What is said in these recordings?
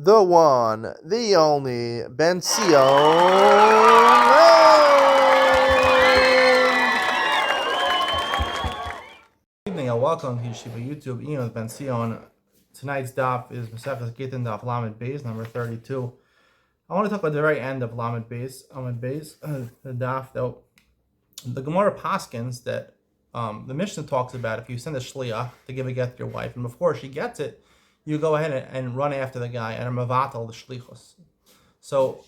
the one, the only, Benzion. Good evening and welcome to Yeshiva YouTube. Iyun with Benzion. Tonight's daf is Gittin daf Lamed Beis, number 32. I want to talk about the very end of Lamed Beis, the daf, though. The Gemara paskins that the Mishnah talks about if you send a shliach to give a get to your wife, and before she gets it, you go ahead and run after the guy and mavatal the shlichus. So,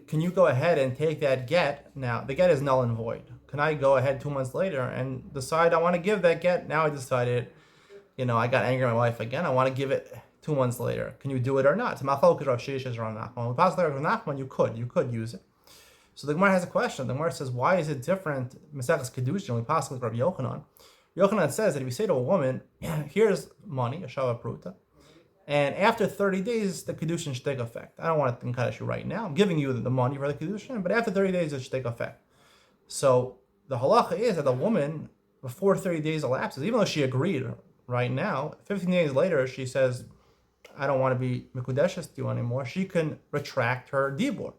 can you go ahead and take that get? Now, the get is null and void. Can I go ahead 2 months later and decide I want to give that get? Now I decided, I got angry at my wife again. I want to give it 2 months later. Can you do it or not? It's machlokes Rav Sheshes Rav Nachman. With Rav Nachman, you could use it. So the Gemara has a question. The Gemara says, why is it different? Maseches Kedushin, we pass with Rav Yochanan. Yochanan says that if you say to a woman, here's money, a shava pruta, and after 30 days, the Kedushin should take effect. I don't want to Kaddish you right now. I'm giving you the money for the Kedushin, but after 30 days, it should take effect. So the halacha is that the woman, before 30 days elapses, even though she agreed right now, 15 days later, she says, I don't want to be Mikudeshes to you anymore, she can retract her dibur.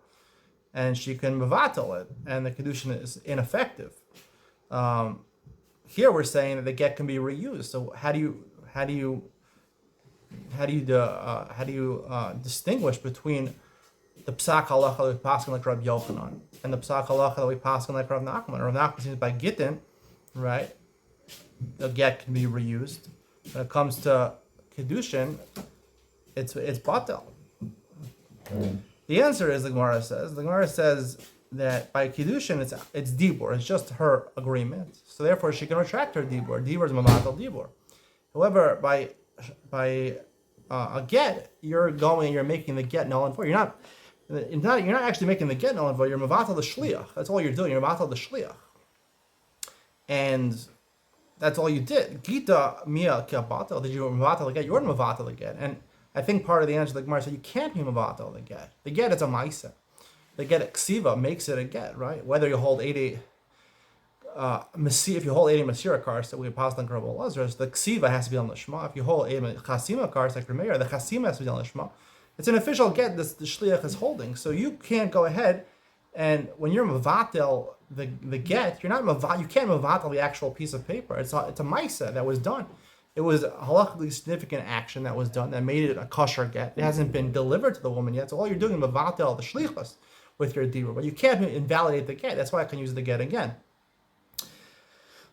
And she can mevatel it, and the kedushin is ineffective. Here we're saying that the get can be reused. So how do you distinguish between the psak halacha that we pass like Rabbi Yochanan and the psak halacha that we pass like Rav Nachman? Rav Nachman seems by Gittin, right? The get can be reused. When it comes to kedushin, it's batel. The answer is, the Gemara says that by Kiddushin, it's Dibur. It's just her agreement. So therefore, she can retract her Dibur. Dibur is Mamatal Dibur. However, by a get, you're making the get null and void. You're not actually making the get null and void. You're Mavatal the Shliach. That's all you're doing. You're Mavatal the Shliach. And that's all you did. Gita Mia Kiabatal. Did you Mavatal the get? You're Mavatal the get. And I think part of the answer to the Gemara said you can't be mavatal the get. The get is a maisa. The get ksiva makes it a get, right? Whether you hold 80 if you hold 80 masira cars that we pass on Rabbi Lazarus, the ksiva has to be on the shema. If you hold 80 chasima cars like Rameir, the chasima has to be on the shema. It's an official get that the shliach is holding. So you can't go ahead and when you're mavatel the get, you can't mavatel the actual piece of paper. It's a maisa that was done. It was a halachically significant action that was done that made it a kosher get. It hasn't been delivered to the woman yet, so all you're doing is mavatel the shlichus with your dibur, but you can't invalidate the get. That's why I can use the get again.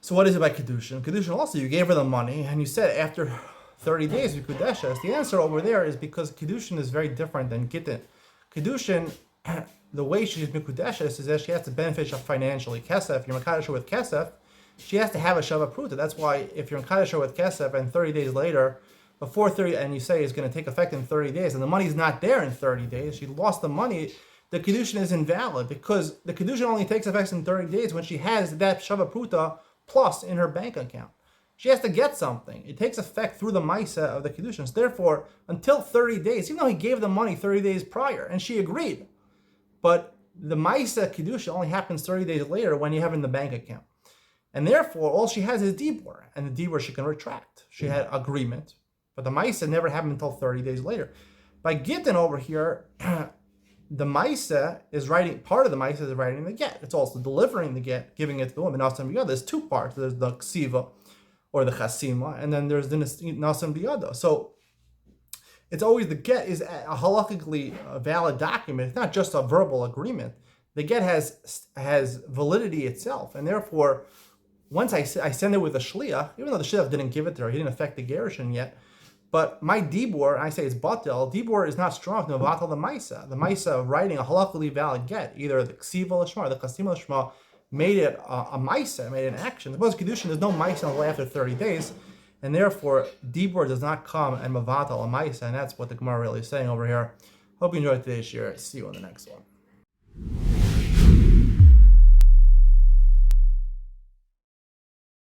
So what is it by kedushin? Kedushin also, you gave her the money, and you said after 30 days you kudeshes. The answer over there is because kedushin is very different than gittin. Kedushin, the way she's mikudeshes is that she has to benefit financially. Kesef, you're makadosh with kesef, she has to have a shava pruta. That's why if you're in Kaddish with Kesef and 30 days later, before 30, and you say it's going to take effect in 30 days, and the money's not there in 30 days, she lost the money, the Kedushin is invalid because the Kedushin only takes effect in 30 days when she has that shava pruta plus in her bank account. She has to get something. It takes effect through the Maisa of the Kedushin. Therefore, until 30 days, even though he gave the money 30 days prior, and she agreed, but the Maisa Kedushin only happens 30 days later when you have it in the bank account. And therefore, all she has is dibur, and the dibur she can retract. She had agreement, but the maisa never happened until 30 days later. By Gittin over here, the maisa is writing. Part of the maisa is writing the get. It's also delivering the get, giving it to the woman. There's two parts. There's the ksiva, or the chasima, and then there's the nasam biyado. So it's always the get is a halachically valid document. It's not just a verbal agreement. The get has validity itself, and therefore, once I send it with a shliach, even though the shliach didn't give it to her, he didn't affect the gerushin yet, but my dibur, I say it's batel, dibur is not strong to batel the maisa. The maisa of writing a halachically valid get, either the ksiva l'shma or the chasima l'shma, made it a maisa, made it an action. Suppose kedushin, there's no maisa until after 30 days, and therefore dibur does not come and mavatel a maisa, and that's what the Gemara really is saying over here. Hope you enjoyed today's share. See you on the next one.